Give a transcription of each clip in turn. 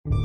Well,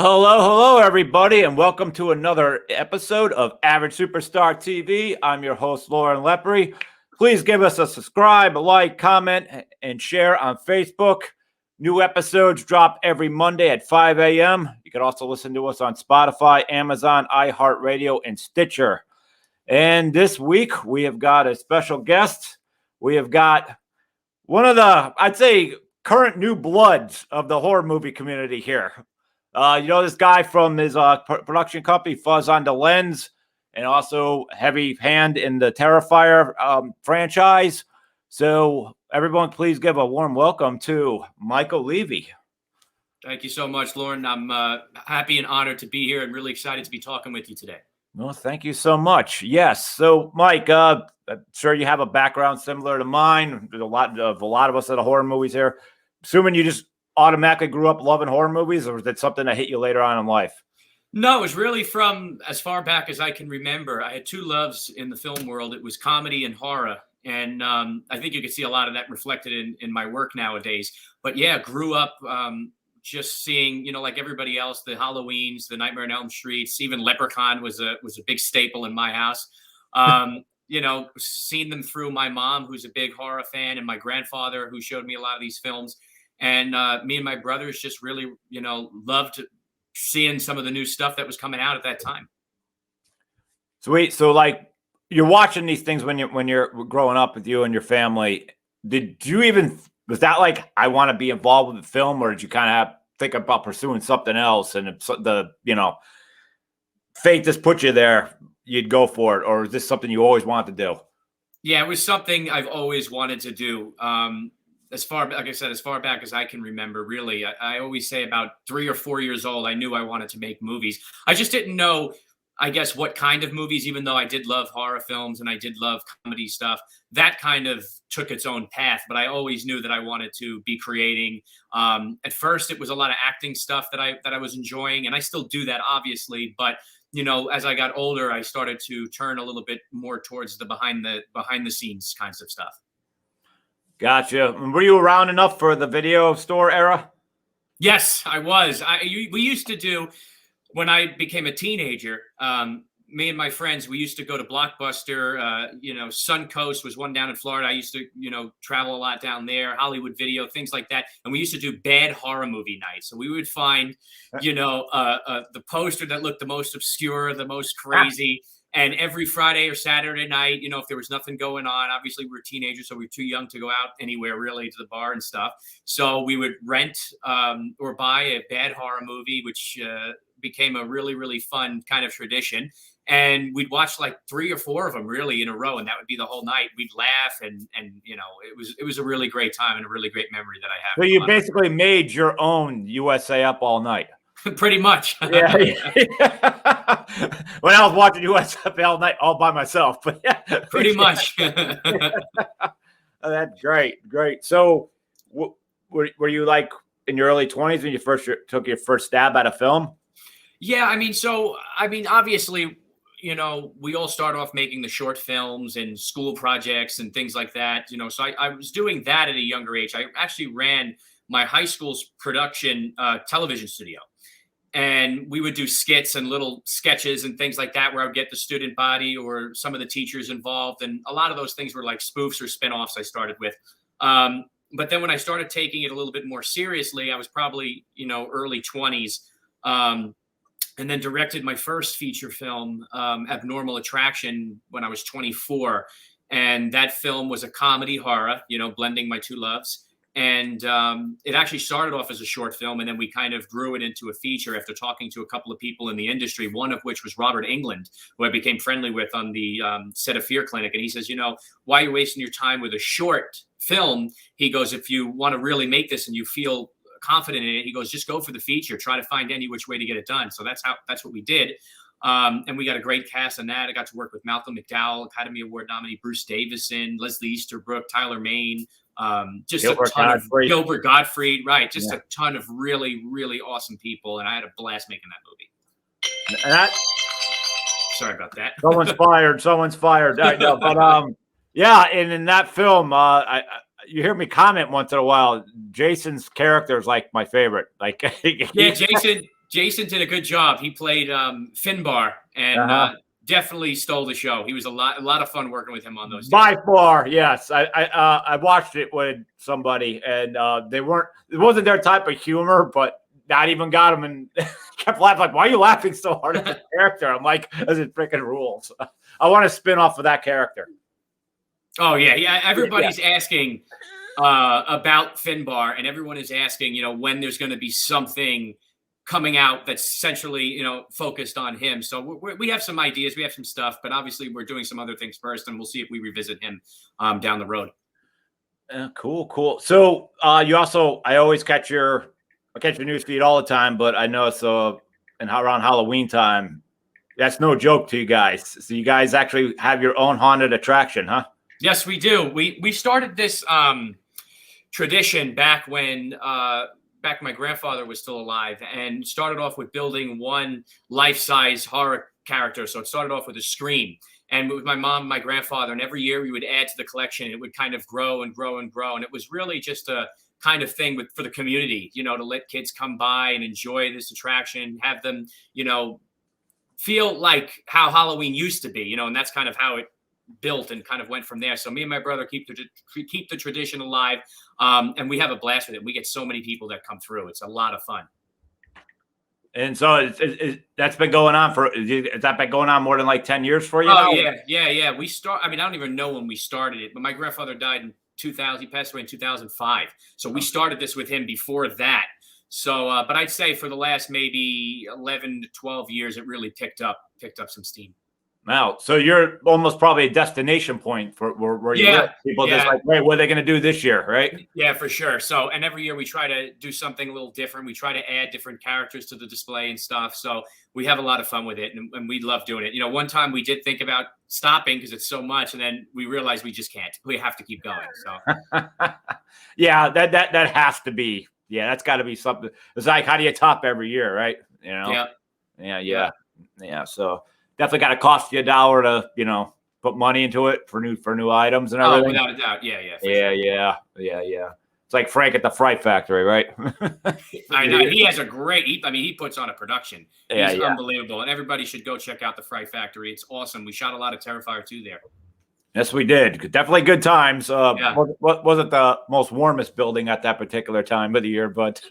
hello, everybody, and welcome to another episode of Average Superstar TV. I'm your host, Loren Lepre. Please give us a subscribe, a like, comment, and share on Facebook. New episodes drop every Monday at 5 a.m. You can also listen to us on Spotify, Amazon, iHeartRadio, and Stitcher. And this week, we have got a special guest. We have got one of the, I'd say, current new bloods of the horror movie community here. You know this guy from his production company, Fuzz on the Lens, and also heavy hand in the Terrifier franchise. So everyone, please give a warm welcome to Michael Leavy. Thank you so much, Loren. I'm happy and honored to be here and really excited to be talking with you today. Well, thank you so much. Yes. So, Mike, I'm sure you have a background similar to mine. There's a lot of us at the horror movies here. Assuming you just automatically grew up loving horror movies, or was that something that hit you later on in life? No, it was really from as far back as I can remember. I had two loves in the film world. It was comedy and horror. And I think you can see a lot of that reflected in my work nowadays. But yeah, grew up just seeing, like everybody else, the Halloweens, the Nightmare on Elm Street, even Leprechaun was a big staple in my house. Seen them through my mom, who's a big horror fan, and my grandfather, who showed me a lot of these films. And me and my brothers just really, loved seeing some of the new stuff that was coming out at that time. Sweet. So, like, you're watching these things when you're growing up with you and your family. Was that like, I want to be involved with the film, or did you kind of think about pursuing something else? And if fate just put you there, you'd go for it, or is this something you always wanted to do? Yeah, it was something I've always wanted to do. As far back as I can remember, really, I always say about 3 or 4 years old, I knew I wanted to make movies. I just didn't know, I guess, what kind of movies, even though I did love horror films and I did love comedy stuff. That kind of took its own path, but I always knew that I wanted to be creating. At first, it was a lot of acting stuff that I was enjoying, and I still do that, obviously. But as I got older, I started to turn a little bit more towards the behind the scenes kinds of stuff. Gotcha. Were you around enough for the video store era? Yes, I was. We used to do, when I became a teenager, me and my friends, we used to go to Blockbuster. Suncoast was one down in Florida. I used to, travel a lot down there, Hollywood Video, things like that. And we used to do bad horror movie nights. So we would find, the poster that looked the most obscure, the most crazy. And every Friday or Saturday night, if there was nothing going on, obviously we were teenagers, so we were too young to go out anywhere really, to the bar and stuff. So we would rent or buy a bad horror movie, which became a really, really fun kind of tradition. And we'd watch like 3 or 4 of them really in a row, and that would be the whole night. We'd laugh, and it was a really great time and a really great memory that I have. So you basically made your own USA Up All Night. Pretty much. Yeah. When I was watching USF all night all by myself, but yeah. Pretty much. Oh, that's great. So were you like in your early 20s when you first took your first stab at a film? Yeah, obviously, we all start off making the short films and school projects and things like that, so I was doing that at a younger age. I actually ran my high school's production television studio. And we would do skits and little sketches and things like that, where I would get the student body or some of the teachers involved. And a lot of those things were like spoofs or spinoffs I started with. But then when I started taking it a little bit more seriously, I was probably, early 20s. And then directed my first feature film, Abnormal Attraction, when I was 24. And that film was a comedy horror, blending my two loves. And it actually started off as a short film, and then we kind of grew it into a feature after talking to a couple of people in the industry, one of which was Robert Englund, who I became friendly with on the set of Fear Clinic. And he says, why are you wasting your time with a short film? He goes, if you want to really make this and you feel confident in it, he goes, just go for the feature, try to find any which way to get it done. So that's what we did. And we got a great cast on that. I got to work with Malcolm McDowell, Academy Award nominee Bruce Davison, Leslie Easterbrook, Tyler Main, just a ton of Gilbert Gottfried, right? Just a ton of really, really awesome people. And I had a blast making that movie. And that, sorry about that. Someone's fired. I know, but yeah, and in that film, you hear me comment once in a while. Jason's character is like my favorite. Like, yeah, Jason did a good job. He played Finbar and definitely stole the show. He was a lot of fun working with him on those. By far, yes. I watched it with somebody, and it wasn't their type of humor, but not even got him and kept laughing. Like, why are you laughing so hard at the character? I'm like, as it freaking rules. I want to spin off of that character. Oh yeah. Everybody's asking about Finbar, and everyone is asking, when there's going to be something coming out that's essentially, focused on him. So we have some ideas, we have some stuff, but obviously we're doing some other things first, and we'll see if we revisit him down the road. Cool. So I always catch your news feed all the time, but I know it's around Halloween time. That's no joke to you guys. So you guys actually have your own haunted attraction, huh? Yes, we do. We started this tradition back when my grandfather was still alive, and started off with building one life-size horror character. So it started off with a Scream, and with my mom and my grandfather, and every year we would add to the collection. It would kind of grow and grow and grow, and it was really just a kind of thing for the community, to let kids come by and enjoy this attraction, have them, feel like how Halloween used to be, and that's kind of how it built and kind of went from there. So me and my brother keep the tradition alive, and we have a blast with it. We get so many people that come through. It's a lot of fun. And so that's been going on has that been going on more than like 10 years for you? Oh, now? Yeah. I don't even know when we started it, but my grandfather died in 2000. He passed away in 2005. So we started this with him before that. So, but I'd say for the last maybe 11 to 12 years, it really picked up some steam. Wow. So you're almost probably a destination point for where you live. People just like, wait, what are they going to do this year? Right. Yeah, for sure. So, and every year we try to do something a little different. We try to add different characters to the display and stuff. So we have a lot of fun with it, and we love doing it. One time we did think about stopping because it's so much, and then we realized we just can't. We have to keep going. So yeah, that has to be. Yeah, that's got to be something. It's like, how do you top every year, right? Yeah. So definitely got to cost you $1 to, put money into it for new items and everything. Oh, without a doubt. Yeah. Yeah. It's like Frank at the Fry Factory, right? I know. He has a great, he puts on a production. He's unbelievable. And everybody should go check out the Fry Factory. It's awesome. We shot a lot of Terrifier 2 there. Yes, we did. Definitely good times. Wasn't the most warmest building at that particular time of the year, but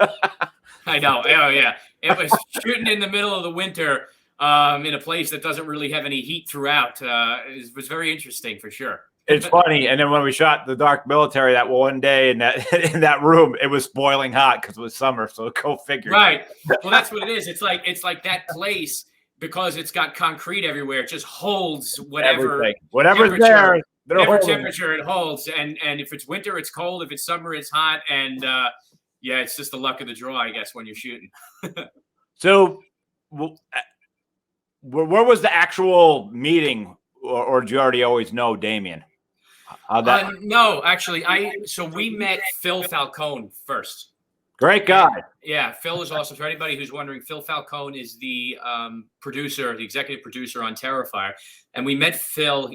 I know. Oh, yeah. It was shooting in the middle of the winter in a place that doesn't really have any heat throughout. It was very interesting for sure. It's funny. And then when we shot The Dark Military that one day in that room, it was boiling hot because it was summer. So go figure. Right. Well, that's what it is. It's like that place, because it's got concrete everywhere, it just holds whatever's there. Whatever temperature it holds. And if it's winter, it's cold. If it's summer, it's hot. And it's just the luck of the draw, I guess, when you're shooting. So where was the actual meeting, or did you already always know Damien? No, actually, so we met Phil Falcone first. Great guy. Yeah, Phil is awesome. For anybody who's wondering, Phil Falcone is the producer, the executive producer on Terrifier. And we met Phil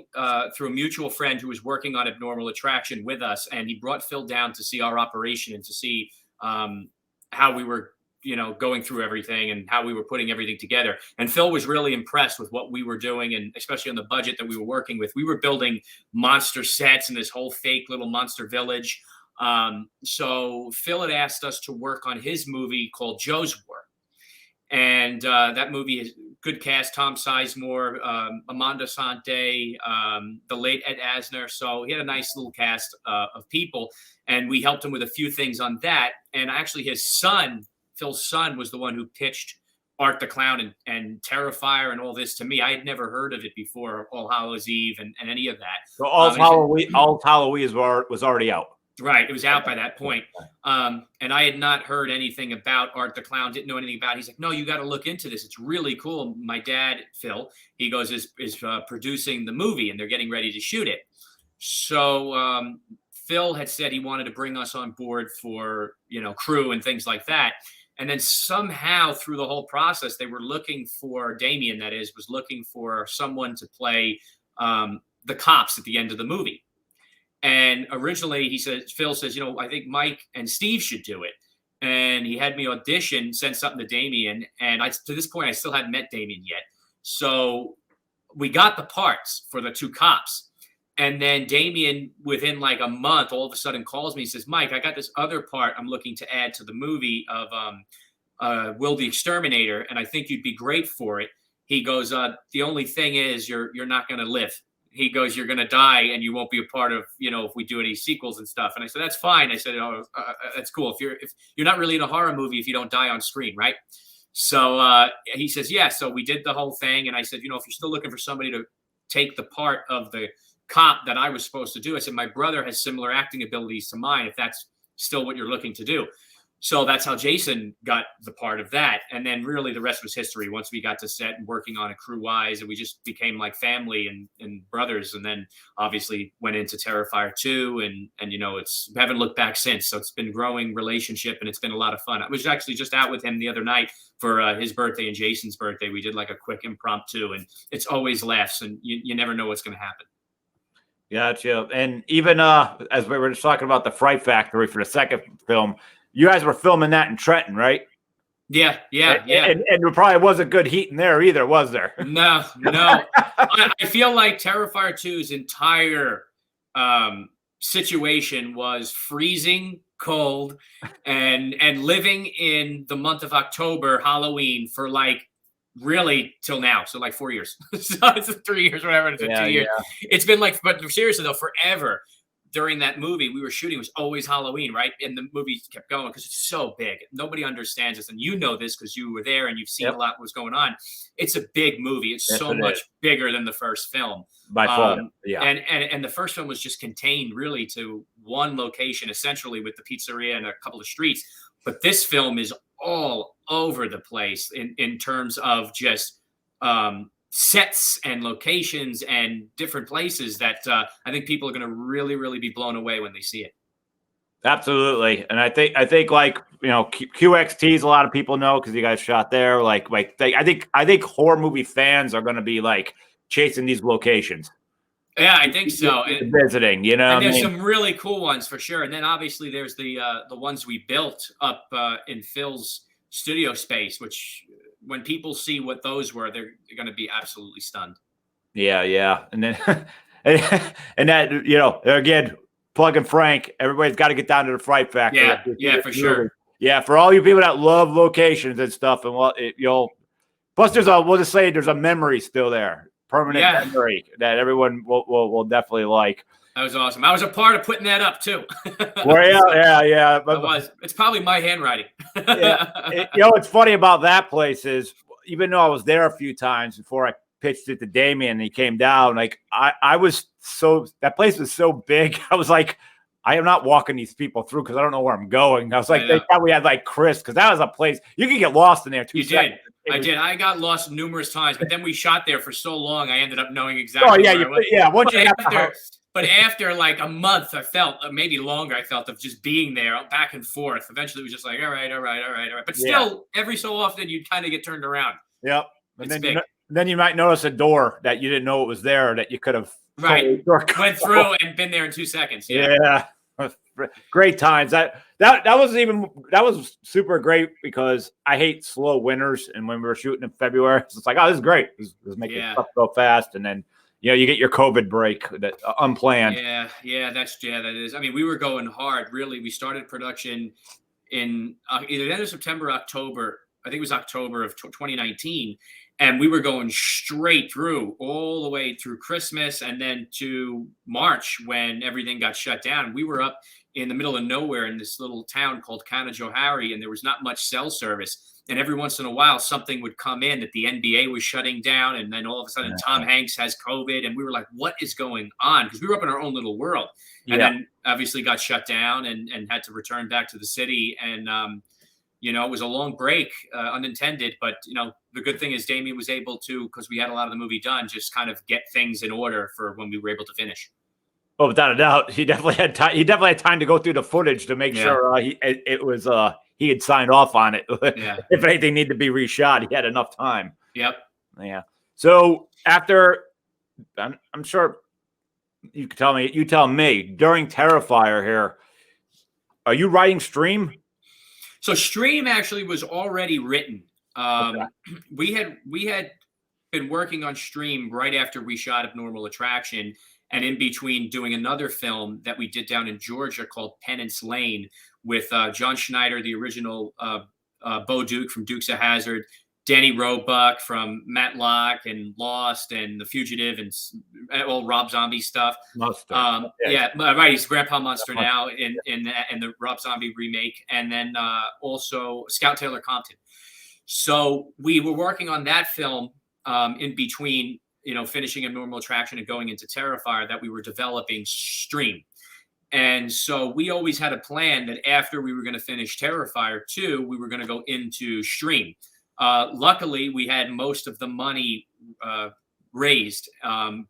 through a mutual friend who was working on Abnormal Attraction with us. And he brought Phil down to see our operation and to see how we were, going through everything and how we were putting everything together. And Phil was really impressed with what we were doing, and especially on the budget that we were working with. We were building monster sets in this whole fake little monster village. So Phil had asked us to work on his movie called Joe's War. And that movie is good cast: Tom Sizemore, Amanda Sante, the late Ed Asner. So he had a nice little cast of people, and we helped him with a few things on that. And actually his son, Phil's son, was the one who pitched Art the Clown and Terrifier and all this to me. I had never heard of it before, All Hallows Eve and any of that. So All Hallows Eve was already out. Right. It was out by that point. And I had not heard anything about Art the Clown, didn't know anything about it. He's like, no, you got to look into this. It's really cool. My dad, Phil, he goes, is producing the movie and they're getting ready to shoot it. So Phil had said he wanted to bring us on board for, crew and things like that. And then somehow through the whole process, they were looking for, Damien, that is, was looking for someone to play the cops at the end of the movie. And originally Phil says, I think Mike and Steve should do it. And he had me audition, send something to Damien. And to this point, I still hadn't met Damien yet. So we got the parts for the two cops. And then Damien, within like a month, all of a sudden calls me and says, Mike, I got this other part I'm looking to add to the movie of Will the Exterminator. And I think you'd be great for it. He goes, the only thing is you're not going to live. He goes, you're going to die and you won't be a part of, if we do any sequels and stuff. And I said, that's fine. I said, that's cool. If you're not really in a horror movie, if you don't die on screen. Right. So he says, yeah. So we did the whole thing. And I said, if you're still looking for somebody to take the part of the cop that I was supposed to do, I said, my brother has similar acting abilities to mine, if that's still what you're looking to do. So that's how Jason got the part of that. And then really the rest was history. Once we got to set and working on it crew-wise, and we just became like family and brothers. And then obviously went into Terrifier 2 and it's haven't looked back since. So it's been growing relationship and it's been a lot of fun. I was actually just out with him the other night for his birthday and Jason's birthday. We did like a quick impromptu and it's always laughs and you never know what's going to happen. Gotcha. And even as we were just talking about the Fright Factory for the second film, you guys were filming that in Trenton, right? Yeah. And there probably wasn't good heat in there either, was there? No. I feel like Terrifier 2's entire situation was freezing cold and living in the month of October, Halloween, for like really till now. So like 4 years. So it's 3 years, whatever. It's 2 years. Yeah. It's been like, but seriously though, forever. During that movie we were shooting, it was always Halloween, right? And the movie kept going because it's so big. Nobody understands this. And you know this because you were there and you've seen a lot what was going on. It's a big movie. It's so much bigger than the first film. By far. Yeah. And the first film was just contained really to one location, essentially with the pizzeria and a couple of streets. But this film is all over the place in terms of just sets and locations and different places that I think people are going to really, really be blown away when they see it. Absolutely. And I think like, QXTs, a lot of people know because you guys shot there. I think horror movie fans are going to be like chasing these locations. Yeah, I think so. And visiting, and there's some really cool ones for sure. And then obviously there's the ones we built up in Phil's studio space, which when people see what those were, they're going to be absolutely stunned. Yeah. And then, and that, again, plugging Frank, everybody's got to get down to the Fright Factory. Yeah, for sure. Yeah, for all you people that love locations and stuff, and plus we'll just say there's a memory still there, permanent memory that everyone will definitely like. That was awesome. I was a part of putting that up too. Well, yeah. It was. It's probably my handwriting. What's funny about that place is, even though I was there a few times before I pitched it to Damien and he came down, like I was that place was so big. I was like, I am not walking these people through because I don't know where I'm going. I was like, they probably had like Chris, because that was a place you could get lost in there too. I did. I got lost numerous times, but then we shot there for so long, I ended up knowing exactly. Once you But after like a month, I felt, maybe longer, I felt of just being there back and forth. Eventually, it was just like, all right. But still, every so often, you'd kind of get turned around. Yep. And then you might notice a door that you didn't know it was there that you could have went through and been there in 2 seconds. Yeah. Great times. That was super great because I hate slow winters. And when we were shooting in February, it's like, oh, this is great. Let's make stuff go fast. And then you get your COVID break that unplanned. Yeah, that is. I mean, we were going hard, really. We started production in either the end of September, October. I think it was October of 2019. And we were going straight through all the way through Christmas and then to March when everything got shut down. We were up in the middle of nowhere in this little town called Canajoharie, and there was not much cell service. And every once in a while, something would come in that the NBA was shutting down. And then all of a sudden, Tom Hanks has COVID. And we were like, what is going on? Because we were up in our own little world. And then obviously got shut down and had to return back to the city. And, it was a long break, unintended. But, the good thing is Damien was able to, because we had a lot of the movie done, just kind of get things in order for when we were able to finish. Oh, without a doubt, he definitely had time. He definitely had time to go through the footage to make sure he had signed off on it. If anything needed to be reshot, he had enough time. Yep. Yeah. So after, I'm sure you can tell me. You tell me during Terrifier here. Are you writing Stream? So Stream actually was already written. We had been working on Stream right after we shot Abnormal Attraction. And in between doing another film that we did down in Georgia called Penance Lane with John Schneider, the original Bo Duke from Dukes of Hazzard, Danny Roebuck from Matlock and Lost and The Fugitive and all Rob Zombie stuff. Right. He's Grandpa Monster now in the Rob Zombie remake. And then also Scout Taylor Compton. So we were working on that film in between finishing Abnormal Attraction and going into Terrifier, that we were developing Stream. And so we always had a plan that after we were going to finish Terrifier 2, we were going to go into Stream. Luckily, we had most of the money raised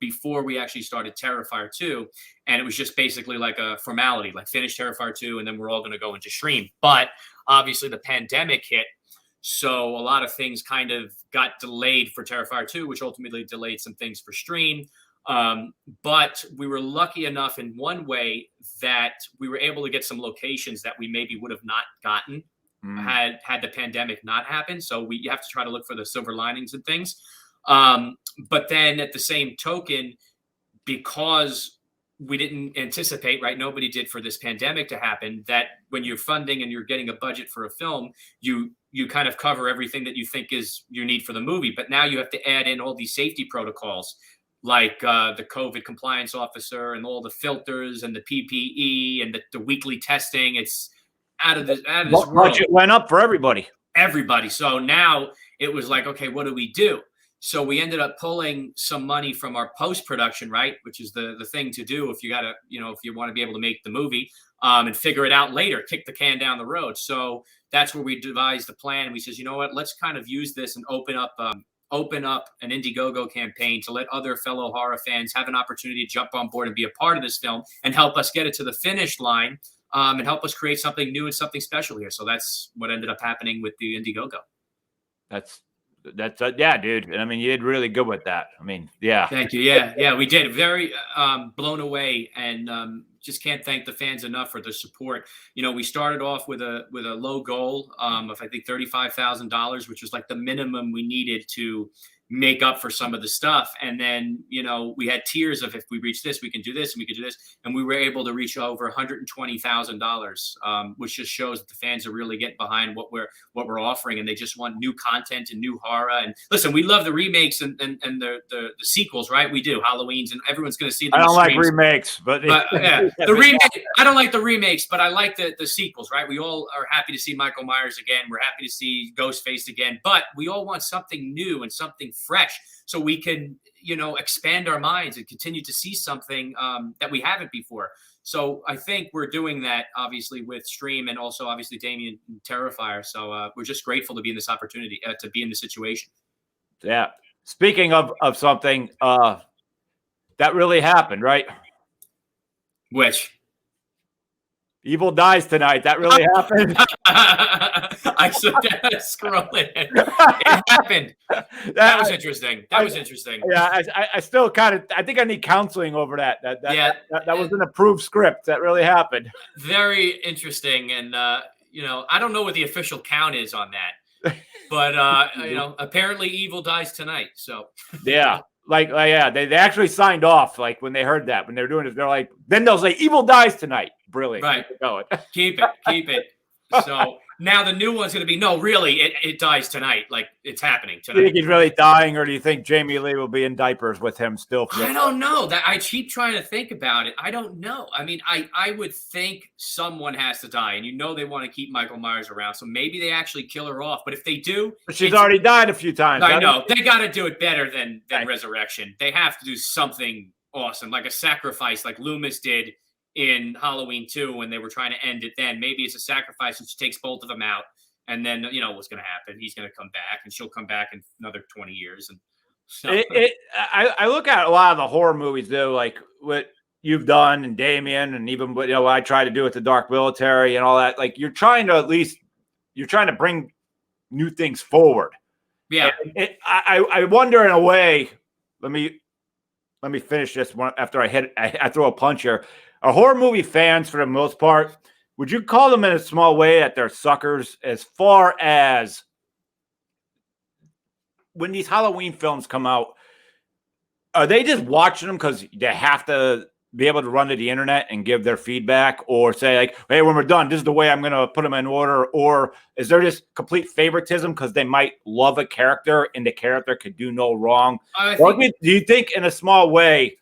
before we actually started Terrifier 2. And it was just basically like a formality, like finish Terrifier 2, and then we're all going to go into Stream. But obviously the pandemic hit. So a lot of things kind of got delayed for Terrifier 2, which ultimately delayed some things for Stream. But we were lucky enough in one way that we were able to get some locations that we maybe would have not gotten had the pandemic not happened. So you have to try to look for the silver linings and things. But then at the same token, because we didn't anticipate, right? Nobody did, for this pandemic to happen, that when you're funding and you're getting a budget for a film, you kind of cover everything that you think is your need for the movie. But now you have to add in all these safety protocols, like the COVID compliance officer and all the filters and the PPE and the weekly testing. It's out of this world. Budget went up for everybody. So now it was like, okay, what do we do? So we ended up pulling some money from our post-production, right? Which is the thing to do if you got to, if you want to be able to make the movie and figure it out later, kick the can down the road. So that's where we devised the plan. We says, you know what, let's kind of use this and open up an Indiegogo campaign to let other fellow horror fans have an opportunity to jump on board and be a part of this film and help us get it to the finish line and help us create something new and something special here. So that's what ended up happening with the Indiegogo. That's yeah, dude. I mean, you did really good with that. I mean, yeah. Thank you. Yeah, we did. Very blown away, and just can't thank the fans enough for the support. We started off with a low goal of I think $35,000, which was like the minimum we needed to make up for some of the stuff. And then, we had tiers of, if we reach this, we can do this and we can do this. And we were able to reach over $120,000, which just shows that the fans are really getting behind what we're offering. And they just want new content and new horror. And listen, we love the remakes and the sequels, right? We do Halloweens, and everyone's going to see them. I don't like remakes, but yeah, the remake, I don't like the remakes, but I like the sequels, right? We all are happy to see Michael Myers again. We're happy to see Ghostface again, but we all want something new and something fresh, so we can expand our minds and continue to see something that we haven't before. So I think we're doing that, obviously, with Stream, and also obviously Damien and Terrifier. So we're just grateful to be in this opportunity, to be in this situation. Yeah. Speaking of something that really happened, right? Which? Evil dies tonight. That really happened. I saw that scrolling. It happened. That was interesting. That was interesting. Yeah, I still I think I need counseling over that. That was an approved script. That really happened. Very interesting. And, I don't know what the official count is on that. But, apparently Evil dies tonight. So, yeah. Yeah, they actually signed off, like, when they heard that, when they were doing it, they're like, then they'll say, Evil dies tonight. Brilliant. Right. Keep it going. Keep it. So, Now the new one's going to be, no, really, it dies tonight. Like, it's happening Do you think tonight. he's really dying, or do you think Jamie Lee will be in diapers with him still? I don't know. That I keep trying to think about it. I don't know. I mean, I would think someone has to die, and they want to keep Michael Myers around, so maybe they actually kill her off. But if they do, But she's already died a few times. I know they got to do it better than Resurrection. They have to do something awesome, like a sacrifice, like Loomis did in Halloween 2 when they were trying to end it. Then maybe it's a sacrifice, and she takes both of them out, and then what's going to happen? He's going to come back, and she'll come back in another 20 years, and. So. I look at a lot of the horror movies, though, like what you've done and Damien, and even what I try to do with the Dark Military and all that. Like, you're trying to bring new things forward. Yeah. I wonder, in a way. Let me finish this one after I throw a punch here. Are horror movie fans, for the most part, would you call them in a small way that they're suckers as far as when these Halloween films come out? Are they just watching them because they have to be able to run to the internet and give their feedback, or say, like, hey, when we're done, this is the way I'm going to put them in order? Or is there just complete favoritism because they might love a character and the character could do no wrong? Do you think, in a small way,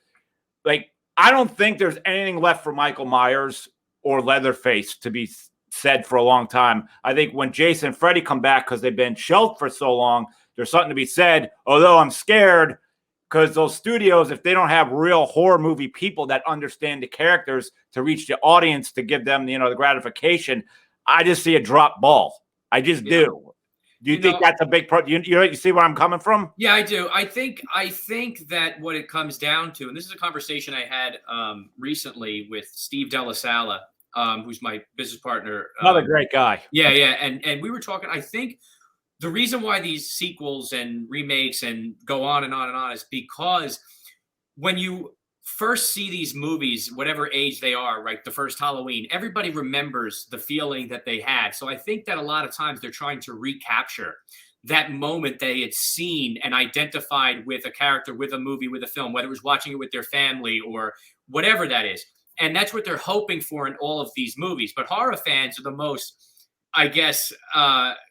like, I don't think there's anything left for Michael Myers or Leatherface to be said for a long time. I think when Jason and Freddy come back, because they've been shelved for so long, there's something to be said, although I'm scared because those studios, if they don't have real horror movie people that understand the characters to reach the audience, to give them, the gratification, I just see a drop ball. I just do. Do you think that's a big problem? You see where I'm coming from? Yeah, I do. I think that what it comes down to, and this is a conversation I had recently with Steve Delasala, who's my business partner. Another great guy. Yeah. And we were talking, I think, the reason why these sequels and remakes and go on and on and on is because when you first see these movies, whatever age they are, right, the first Halloween, everybody remembers the feeling that they had. So I think that a lot of times they're trying to recapture that moment they had seen and identified with a character, with a movie, with a film, whether it was watching it with their family or whatever that is. And that's what they're hoping for in all of these movies. But horror fans are the most, I guess,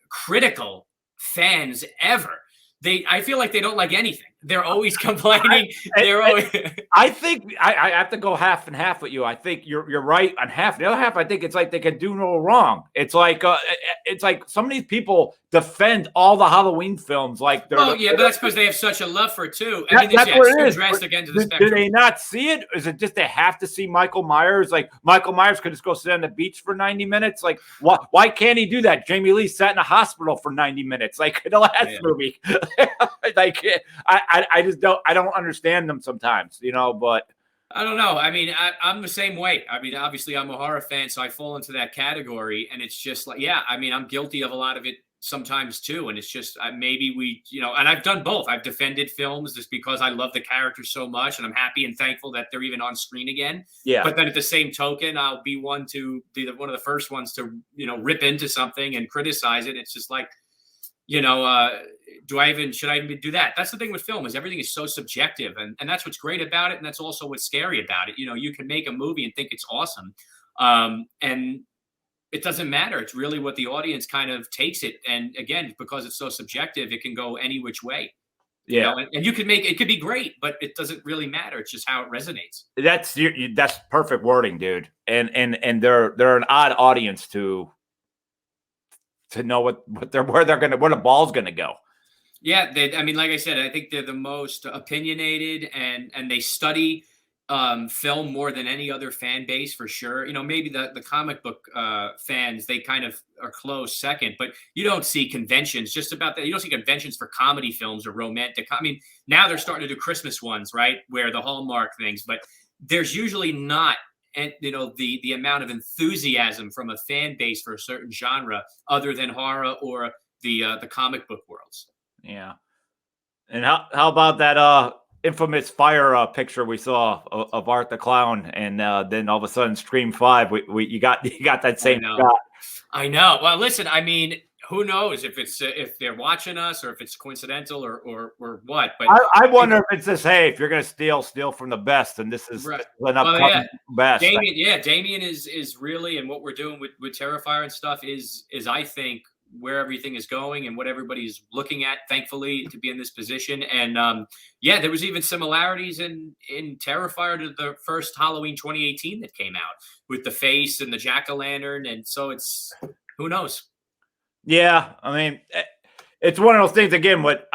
critical fans ever. I feel like they don't like anything. They're always complaining. I think I have to go half and half with you. I think you're right on half. The other half, I think it's like they could do no wrong. It's like some of these people defend all the Halloween films like they're. Oh yeah, but that's because they have such a love for it too. I mean, that's what it is. Drastic end of the spectrum. Do they not see it? Is it just they have to see Michael Myers? Like, Michael Myers could just go sit on the beach for 90 minutes. Like, why can't he do that? Jamie Lee sat in a hospital for 90 minutes, like the last movie. Like, I just don't understand them sometimes, but I don't know. I mean, I'm the same way. I mean, obviously I'm a horror fan, so I fall into that category, and it's just like, yeah, I mean, I'm guilty of a lot of it sometimes too. And it's just, maybe we, and I've done both. I've defended films just because I love the characters so much, and I'm happy and thankful that they're even on screen again. Yeah. But then at the same token, I'll be one of the first ones to, rip into something and criticize it. It's just like, should I even do that? That's the thing with film, is everything is so subjective, and that's what's great about it, and that's also what's scary about it. You can make a movie and think it's awesome, and it doesn't matter. It's really what the audience kind of takes it, and again, because it's so subjective, it can go any which way. Yeah, and you could make it could be great, but it doesn't really matter. It's just how it resonates. That's perfect wording, dude. And they're an odd audience to know where the ball's gonna go. Yeah, I mean, like I said, I think they're the most opinionated, and they study film more than any other fan base, for sure. Maybe the comic book fans, they kind of are close second, but you don't see conventions just about that. You don't see conventions for comedy films or romantic. I mean, now they're starting to do Christmas ones, right, where the Hallmark things, but there's usually not. And the amount of enthusiasm from a fan base for a certain genre, other than horror or the comic book worlds. Yeah. And how about that infamous fire picture we saw of Art the Clown, and then all of a sudden Scream 5, you got that same shot. I know. Well, listen, I mean, who knows if they're watching us or if it's coincidental or what. But I wonder if it's this. Hey, if you're going to steal from the best, and this is right. an upcoming best. Damien is really, and what we're doing with Terrifier and stuff is I think where everything is going and what everybody's looking at, thankfully, to be in this position. And there was even similarities in Terrifier to the first Halloween 2018 that came out with the face and the jack-o'-lantern. And so it's, who knows? Yeah, I mean, it's one of those things again. What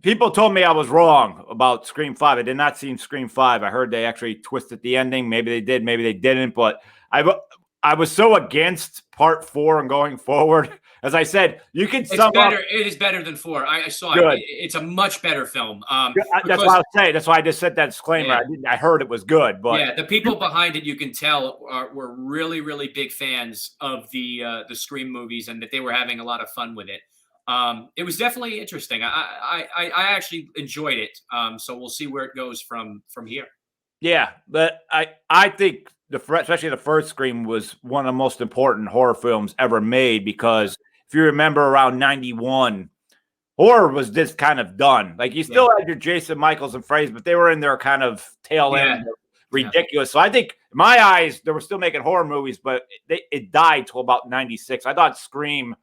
people told me I was wrong about Scream 5. I did not see Scream 5. I heard they actually twisted the ending. Maybe they did, maybe they didn't. But I was so against part 4 and going forward. As I said, you can sum up. It is better than 4. I saw Good. it. It's a much better film. That's what I was saying. That's why I just said that disclaimer. I heard it was good, but yeah, the people behind it, you can tell, were really, really big fans of the Scream movies, and that they were having a lot of fun with it. It was definitely interesting. I actually enjoyed it. So we'll see where it goes from here. Yeah, but I think especially the first Scream was one of the most important horror films ever made, because if you remember around 91, horror was just kind of done. Like, you still had your Jason Michaels and Frays, but they were in their kind of tail end, ridiculous. So I think, in my eyes, they were still making horror movies, but it died till about 96. I thought Scream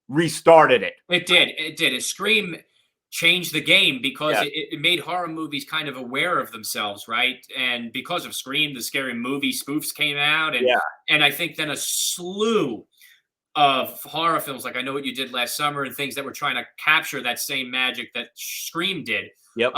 restarted it. It did. And Scream changed the game because it made horror movies kind of aware of themselves, right? And because of Scream, the Scary Movie spoofs came out, and I think then a slew of horror films, like I Know What You Did Last Summer, and things that were trying to capture that same magic that Scream did. Yep.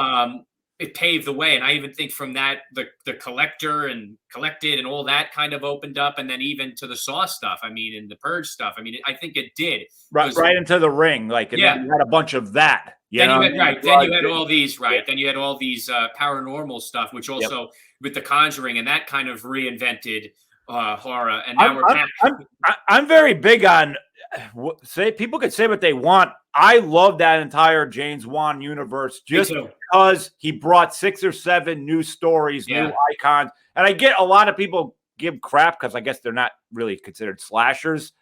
It paved the way. And I even think from that, the Collector and Collected and all that kind of opened up, and then even to the Saw stuff. I mean, and the Purge stuff. I mean, I think it did. Right into the Ring. Like, and then you had a bunch of that. Then you had all these, Then you had all these paranormal stuff, which also with The Conjuring, and that kind of reinvented horror. And now we're back. I'm very big on people could say what they want. I love that entire James Wan universe just because he brought 6 or 7 new stories, new icons. And I get a lot of people give crap because I guess they're not really considered slashers.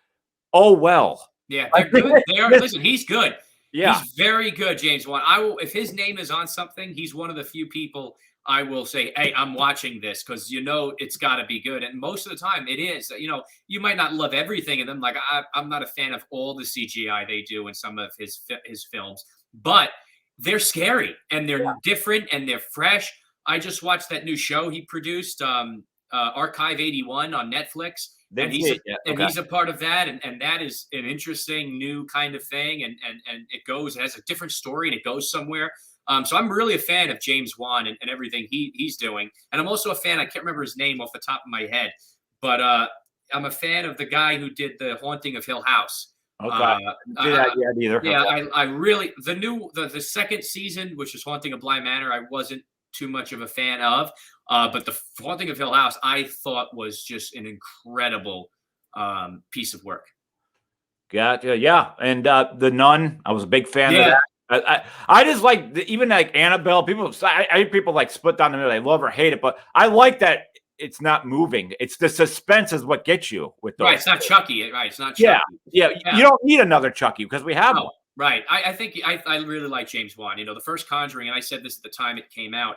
Oh, well. Yeah, they're good. They are. Listen, he's good. Yeah. He's very good, James Wan. If his name is on something, he's one of the few people I will say, hey, I'm watching this, because it's got to be good. And most of the time it is. You might not love everything in them. Like, I'm not a fan of all the CGI they do in some of his films, but they're scary and they're different and they're fresh. I just watched that new show he produced, Archive 81 on Netflix. And he's a part of that, and that is an interesting new kind of thing, and it has a different story, and it goes somewhere. So I'm really a fan of James Wan and everything he's doing, and I'm also a fan. I can't remember his name off the top of my head, but I'm a fan of the guy who did The Haunting of Hill House. Okay, I really the second season, which is Haunting of Bly Manor, I wasn't too much of a fan of. But The Haunting of Hill House, I thought was just an incredible piece of work. Gotcha. Yeah. And The Nun, I was a big fan of that. I just like, even like Annabelle, I hear people like split down the middle. They love or hate it, but I like that it's not moving. It's the suspense is what gets you with those. Right. It's not Chucky. Right. It's not Chucky. Yeah. You don't need another Chucky because we have one. Right. I think I really like James Wan. The first Conjuring, and I said this at the time it came out,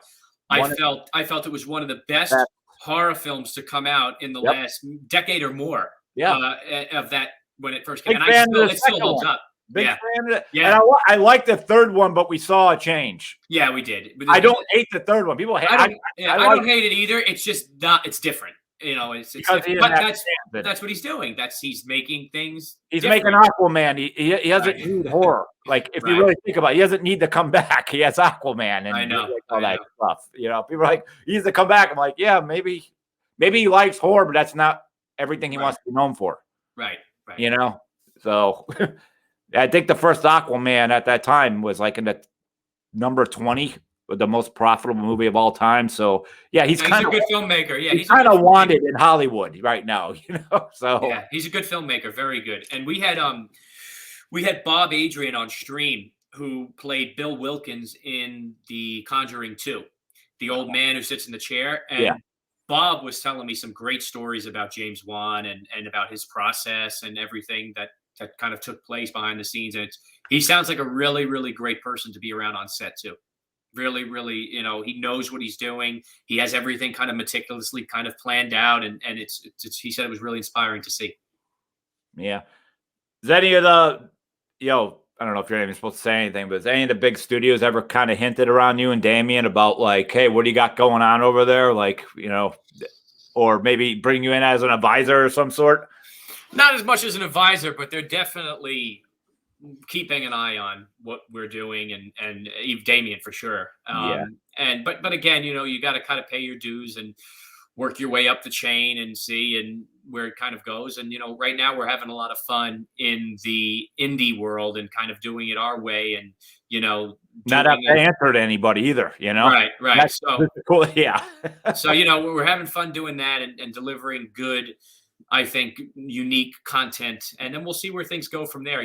I felt it was one of the best horror films to come out in the last decade or more. Of that when it first came out. It still holds up. Big fan of it. Yeah. And I like the third one, but we saw a change. Yeah, we did. I don't hate the third one. People hate I don't hate it either. It's just it's different. That's what he's doing. He's making things. He's making Aquaman. He doesn't need horror. Like, if you really think about it, he doesn't need to come back. He has Aquaman and I know all that stuff. People are like, he needs to come back. I'm like, yeah, maybe he likes horror, but that's not everything he wants to be known for. Right. So I think the first Aquaman at that time was like in the number 20. The most profitable movie of all time. So he's kind of a good filmmaker. Yeah, he's kind of wanted in Hollywood right now. So he's a good filmmaker, very good. And we had Bob Adrian on stream, who played Bill Wilkins in The Conjuring 2, the old man who sits in the chair. And Bob was telling me some great stories about James Wan and about his process and everything that that kind of took place behind the scenes. And he sounds like a really, really great person to be around on set too. Really, really, he knows what he's doing. He has everything kind of meticulously kind of planned out. And it's he said it was really inspiring to see. Yeah. Is any of the, I don't know if you're even supposed to say anything, but has any of the big studios ever kind of hinted around you and Damien about like, hey, what do you got going on over there? Like, or maybe bring you in as an advisor or some sort? Not as much as an advisor, but they're definitely keeping an eye on what we're doing, and Damien for sure. But again, you got to kind of pay your dues and work your way up the chain and see and where it kind of goes. And right now we're having a lot of fun in the indie world and kind of doing it our way, and not have to answer to anybody either. Right. That's cool. Yeah. So we're having fun doing that and delivering good, I think, unique content, and then we'll see where things go from there.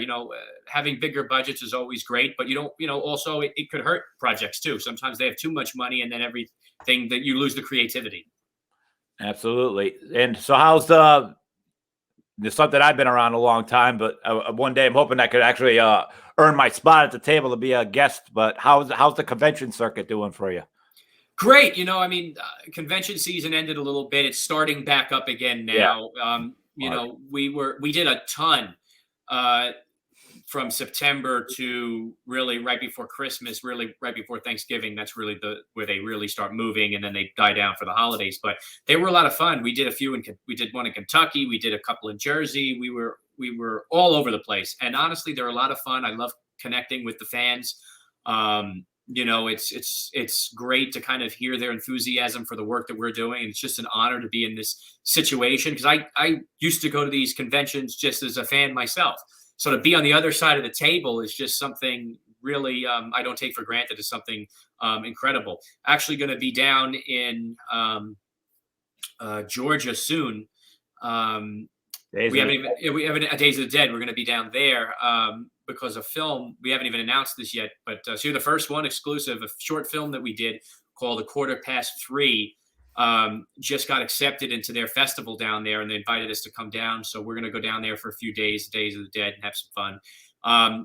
Having bigger budgets is always great, but also it could hurt projects too. Sometimes they have too much money, and then everything that you lose the creativity. Absolutely. And so how's there's something I've been around a long time, but one day I'm hoping I could actually earn my spot at the table to be a guest. But how's the convention circuit doing for you? Great. Convention season ended a little bit. It's starting back up again now. Yeah. We did a ton from September to really right before Christmas, really right before Thanksgiving. That's really where they really start moving, and then they die down for the holidays. But they were a lot of fun. We did a few we did one in Kentucky. We did a couple in Jersey. We were all over the place. And honestly, they're a lot of fun. I love connecting with the fans. It's great to kind of hear their enthusiasm for the work that we're doing. And it's just an honor to be in this situation, because I used to go to these conventions just as a fan myself. So to be on the other side of the table is just something really I don't take for granted. It's something incredible. Actually going to be down in Georgia soon. We haven't Days of the Dead. We're going to be down there because of film. We haven't even announced this yet, but so you're the first one exclusive. A short film that we did called 3:15 just got accepted into their festival down there, and they invited us to come down. So we're going to go down there for a few days, Days of the Dead, and have some fun.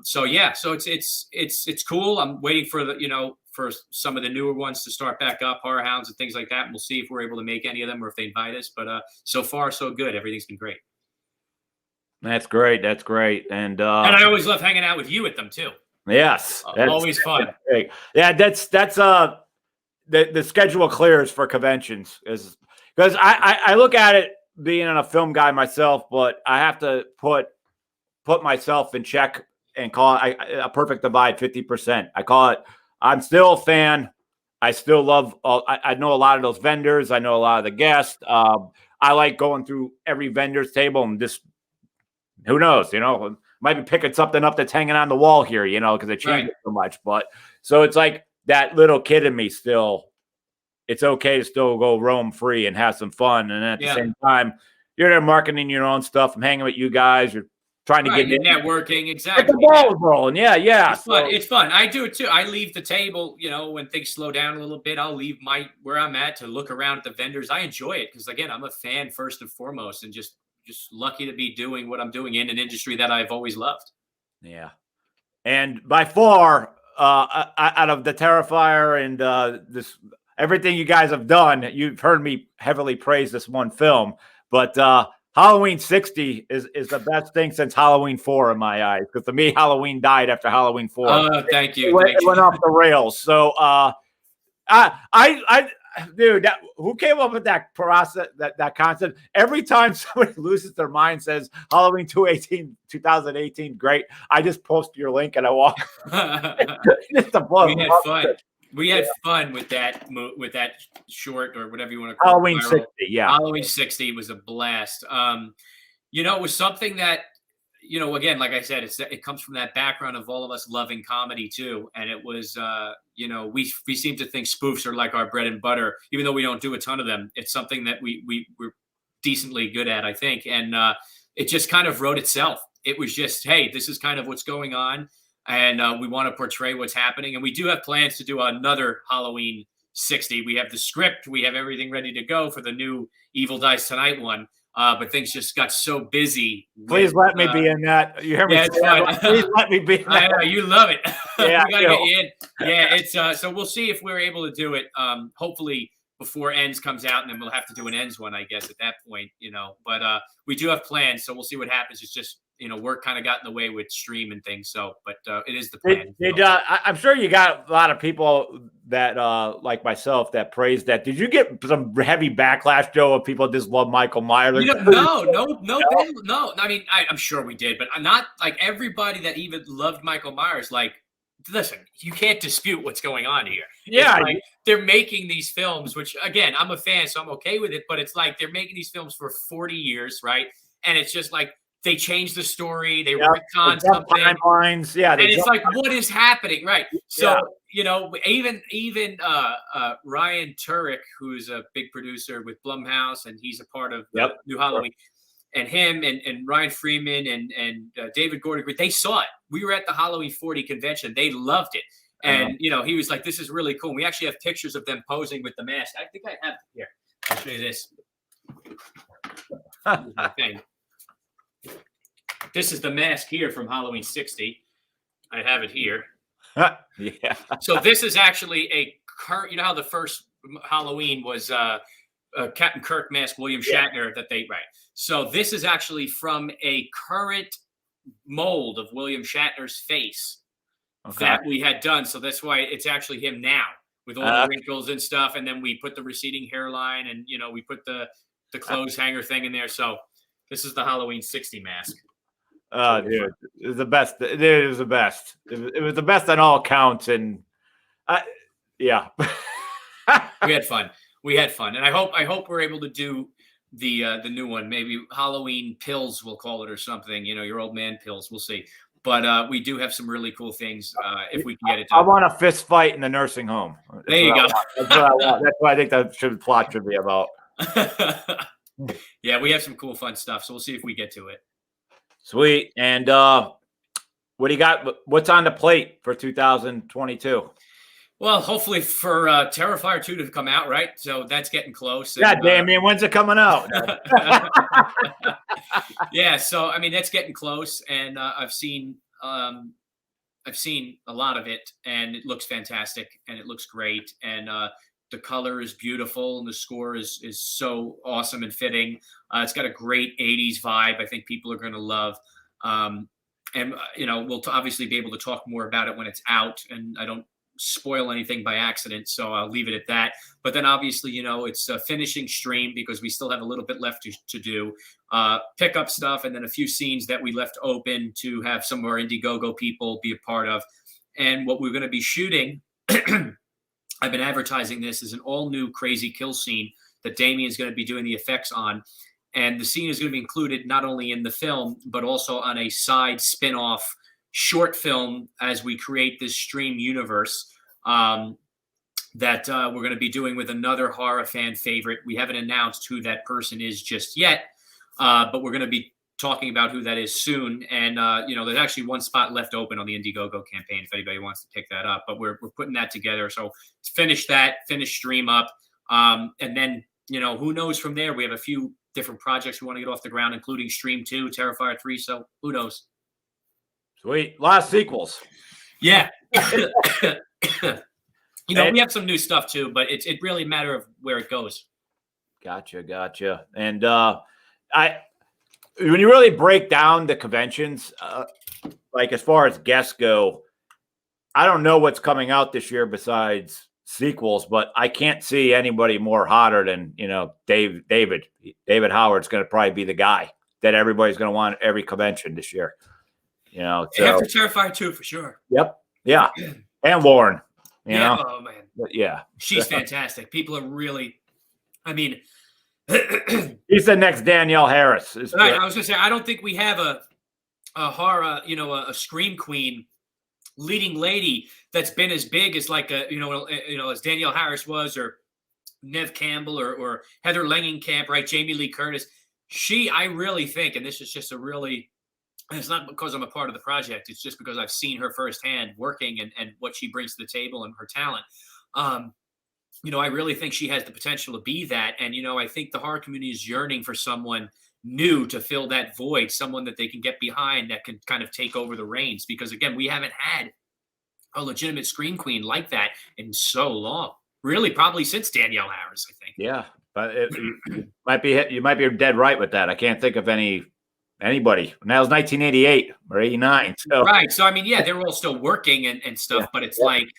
So it's cool. I'm waiting for for some of the newer ones to start back up, Horror Hounds and things like that. And we'll see if we're able to make any of them or if they invite us. But so far, so good. Everything's been great. That's great. That's great. And I always love hanging out with you at them too. Yes. Always fun. Yeah. That's the schedule clears for conventions is because I look at it being a film guy myself, but I have to put myself in check and call it a perfect divide 50%. I call it, I'm still a fan. I still love, I know a lot of those vendors. I know a lot of the guests. I like going through every vendor's table and just, who knows, might be picking something up that's hanging on the wall here, because it changes so much. But so it's like that little kid in me still, it's okay to still go roam free and have some fun. And at the same time, you're there marketing your own stuff. I'm hanging with you guys. You're trying to get networking. Exactly. Get the balls rolling. Yeah. It's fun. I do it too. I leave the table, when things slow down a little bit, I'll leave where I'm at to look around at the vendors. I enjoy it because, again, I'm a fan first and foremost, and just lucky to be doing what I'm doing in an industry that I've always loved. Yeah. And by far, out of the Terrifier and this everything you guys have done, you've heard me heavily praise this one film, but Halloween 60 is the best thing since Halloween 4 in my eyes, because to me, Halloween died after Halloween 4. Thank you. It went off the rails. So dude, who came up with that process, that concept? Every time somebody loses their mind, says Halloween 2018, great. I just post your link and I walk. Just a blow. We had fun. We had fun with that short, or whatever you want to call Halloween it. 60, yeah. Halloween 60 was a blast. It was something that, again, like I said, it comes from that background of all of us loving comedy too. And it was, we seem to think spoofs are like our bread and butter, even though we don't do a ton of them. It's something that we're decently good at, I think. And it just kind of wrote itself. It was just, hey, this is kind of what's going on. And we want to portray what's happening. And we do have plans to do another Halloween 60. We have the script. We have everything ready to go for the new Evil Dies Tonight one. but things just got so busy. Please let me be in that. You hear me? Yeah, it's fun. Please let me be in that. I know you love it. Yeah, we gotta get you in. Yeah, it's so we'll see if we're able to do it. Hopefully before Ends comes out, and then we'll have to do an Ends one, I guess, at that point, But we do have plans, so we'll see what happens. It's just work kind of got in the way with stream and things. So, but it is the plan. I'm sure you got a lot of people that like myself that praised that. Did you get some heavy backlash, Joe, of people just love Michael Myers? No. I mean, I'm sure we did, but not like everybody that even loved Michael Myers. Like, listen, you can't dispute what's going on here. Yeah, like they're making these films, which again, I'm a fan, so I'm okay with it. But it's like they're making these films for 40 years, right? And it's just like they change the story, they retcon something, timelines, and it's like, what is happening, right? So even Ryan Turek, who's a big producer with Blumhouse, and he's a part of the new Halloween. And him and Ryan Freeman and David Gordon, they saw it. We were at the Halloween 40 convention. They loved it. And, he was like, this is really cool. And we actually have pictures of them posing with the mask. I think I have it here. I'll show you this. This is the mask here from Halloween 60. I have it here. Yeah. So this is actually a current, how the first Halloween was Captain Kirk mask, William Shatner, So this is actually from a current mold of William Shatner's face that we had done. So that's why it's actually him now with all the wrinkles and stuff. And then we put the receding hairline and, we put the clothes hanger thing in there. So this is the Halloween 60 mask. Oh, dude, it was the best. It was the best. It was the best on all counts. And yeah. We had fun. And I hope we're able to do the new one, maybe Halloween Pills, we'll call it, or something, your old man pills. We'll see. But we do have some really cool things if we can get it done. I want a fist fight in the nursing home. There you go. That's what I want. That's what I think the plot should be about. Yeah, we have some cool, fun stuff. So we'll see if we get to it. Sweet. And what do you got? What's on the plate for 2022? Well, hopefully for Terrifier 2 to come out, right? So that's getting close. Yeah, damn, man, when's it coming out? Yeah, so I mean that's getting close, and I've seen a lot of it, and it looks fantastic, and it looks great, and the color is beautiful, and the score is so awesome and fitting. It's got a great 80s vibe. I think people are going to love. And we'll obviously be able to talk more about it when it's out, and I don't spoil anything by accident, so I'll leave it at that. But then obviously, it's a finishing stream because we still have a little bit left to do, pick up stuff, and then a few scenes that we left open to have some of our Indiegogo people be a part of. And what we're going to be shooting, I've been advertising this, is an all new crazy kill scene that Damien's going to be doing the effects on. And the scene is going to be included not only in the film, but also on a side spin-off short film as we create this stream universe that we're going to be doing with another horror fan favorite. We haven't announced who that person is just yet, but we're going to be talking about who that is soon. And, there's actually one spot left open on the Indiegogo campaign if anybody wants to pick that up. But we're putting that together. So finish stream up. And then, who knows from there? We have a few different projects we want to get off the ground, including Stream 2, Terrifier 3. So who knows? Sweet. A lot of sequels. Yeah. We have some new stuff too, but it's really a matter of where it goes. Gotcha. And when you really break down the conventions, like as far as guests go, I don't know what's coming out this year besides sequels, but I can't see anybody more hotter than, David Howard's going to probably be the guy that everybody's going to want at every convention this year. So, after Terrifier 2 for sure. Yep. Yeah. And Loren. Oh man. But yeah. She's fantastic. People are really, he's the next Danielle Harris. Right. I was gonna say, I don't think we have a horror, a scream queen leading lady that's been as big as like as Danielle Harris was, or Neve Campbell, or Heather Langenkamp, right? Jamie Lee Curtis. I really think, and this is just and it's not because I'm a part of the project. It's just because I've seen her firsthand working and what she brings to the table and her talent. I really think she has the potential to be that. And, I think the horror community is yearning for someone new to fill that void, someone that they can get behind that can kind of take over the reins. Because again, we haven't had a legitimate screen queen like that in so long. Really, probably since Danielle Harris, I think. Yeah, but you might be dead right with that. I can't think of anybody. And that was 1988 or 89. So. Right. So I mean, yeah, they're all still working and stuff, Yeah. but it's like,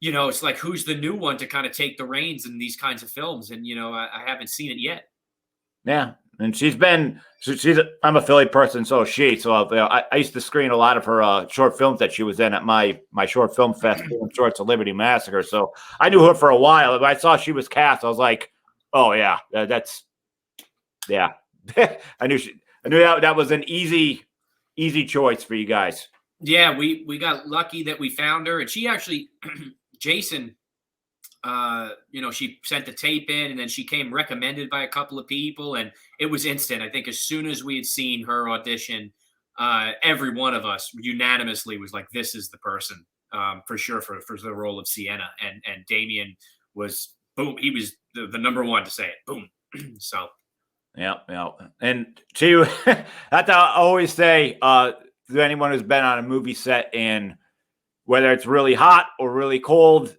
it's like who's the new one to kind of take the reins in these kinds of films? And I haven't seen it yet. Yeah, and I'm a Philly person, so is she. So I used to screen a lot of her short films that she was in at my short film fest, Shorts of Liberty Massacre. So I knew her for a while. When I saw she was cast, I was like, oh yeah, that's yeah. I knew that was an easy choice for you guys. Yeah, we got lucky that we found her, and she actually, Jason. She sent the tape in, and then she came recommended by a couple of people, and it was instant. I think as soon as we had seen her audition, every one of us unanimously was like, "This is the person for sure for the role of Sienna." And Damien was boom. He was the number one to say it. Boom. So. Yeah. And she, that's how I always say to anyone who's been on a movie set, and whether it's really hot or really cold.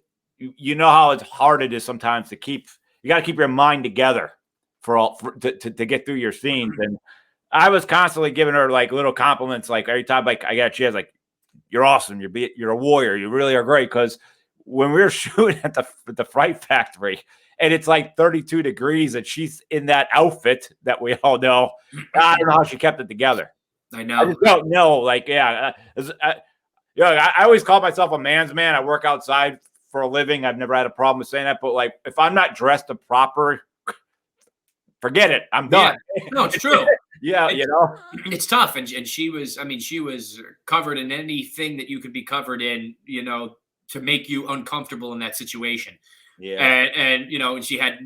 You know how hard it is sometimes to you got to keep your mind together to get through your scenes. And I was constantly giving her like little compliments, like every time like I got a chance, like, you're awesome. You're a warrior. You really are great. Cause when we were shooting at the Fright Factory and it's like 32 degrees and she's in that outfit that we all know, I don't know how she kept it together. I know. I just don't know. Like, yeah. I always call myself a man's man. I work outside for a living. I've never had a problem with saying that, but like if I'm not dressed the proper, forget it. I'm done. Yeah. No, it's true. Yeah, it's tough. And she was covered in anything that you could be covered in, to make you uncomfortable in that situation. Yeah. And she had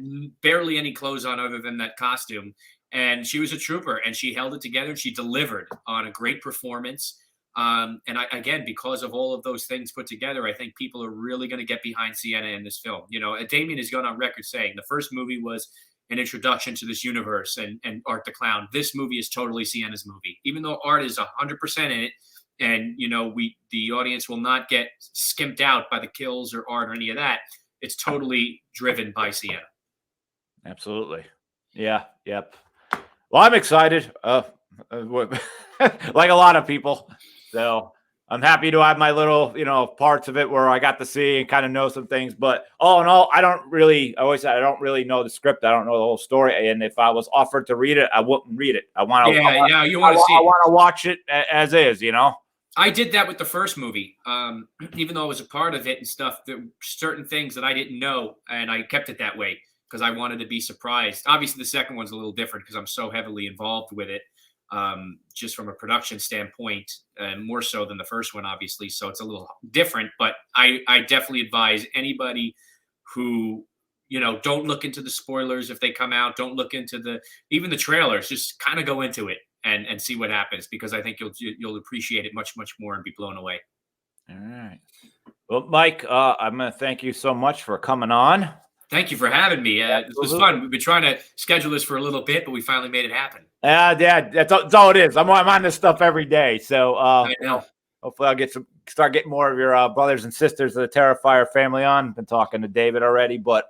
barely any clothes on other than that costume. And she was a trooper, and she held it together, and she delivered on a great performance. Again, because of all of those things put together, I think people are really going to get behind Sienna in this film. Damien has gone on record saying the first movie was an introduction to this universe and Art the Clown. This movie is totally Sienna's movie, even though Art is 100% in it. And, the audience will not get skimped out by the kills or Art or any of that. It's totally driven by Sienna. Absolutely. Yeah. Yep. Well, I'm excited. Like a lot of people. So I'm happy to have my little, parts of it where I got to see and kind of know some things. But all in all, I always say I don't really know the script. I don't know the whole story. And if I was offered to read it, I wouldn't read it. I want to. Yeah, you want to see it. I want to watch it as is. I did that with the first movie, even though I was a part of it and stuff. There were certain things that I didn't know, and I kept it that way because I wanted to be surprised. Obviously, the second one's a little different because I'm so heavily involved with it. Just from a production standpoint, more so than the first one, obviously. So it's a little different, but I definitely advise anybody who, don't look into the spoilers if they come out. Don't look into even the trailers. Just kind of go into it and see what happens, because I think you'll appreciate it much, much more and be blown away. All right. Well, Mike, I'm going to thank you so much for coming on. Thank you for having me. This was fun. We've been trying to schedule this for a little bit, but we finally made it happen. Yeah, that's all it is. I'm on this stuff every day. So hopefully I'll start getting more of your brothers and sisters of the Terrifier family on. Been talking to David already, but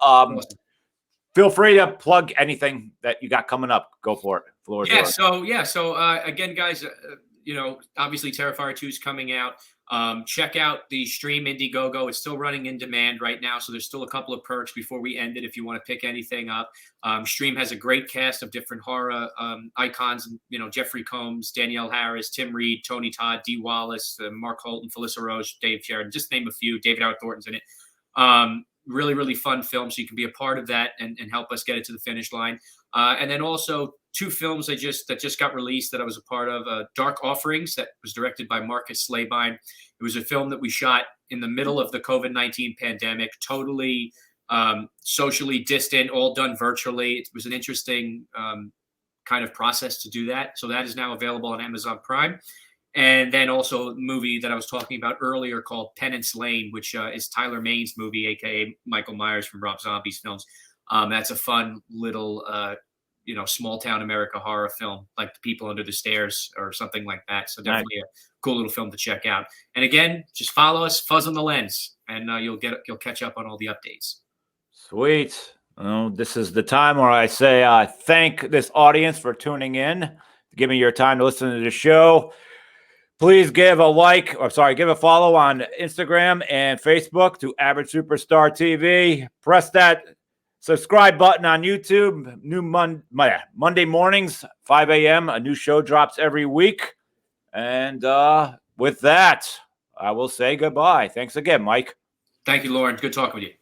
feel free to plug anything that you got coming up. Go for it. Floor is yours. So again, guys, obviously Terrifier 2 is coming out. Check out the stream Indiegogo. It's still running in demand right now, so there's still a couple of perks before we end it if you want to pick anything up. Stream has a great cast of different horror icons, Jeffrey Combs, Danielle Harris, Tim Reed, Tony Todd, Dee Wallace, Mark Holton, Felissa Roche, Dave Sheridan, just name a few. David Howard Thornton's in it. Really, really fun film, so you can be a part of that and help us get it to the finish line. And then also 2 films that just got released that I was a part of. Dark Offerings, that was directed by Marcus Slabine. It was a film that we shot in the middle of the COVID-19 pandemic, totally socially distant, all done virtually. It was an interesting kind of process to do that. So that is now available on Amazon Prime. And then also a movie that I was talking about earlier called Penance Lane, which is Tyler Maine's movie, a.k.a. Michael Myers from Rob Zombie's films. That's a fun little small town America horror film, like The People Under the Stairs or something like that. So definitely a cool little film to check out. And again, just follow us, Fuzz on the Lens, and you'll catch up on all the updates. Sweet. Well, this is the time where I say thank this audience for tuning in, giving your time to listen to the show. Please give a follow on Instagram and Facebook to Average Superstar TV. Press that subscribe button on YouTube. New Monday mornings, 5 a.m. A new show drops every week. And with that, I will say goodbye. Thanks again, Mike. Thank you, Loren. Good talking with you.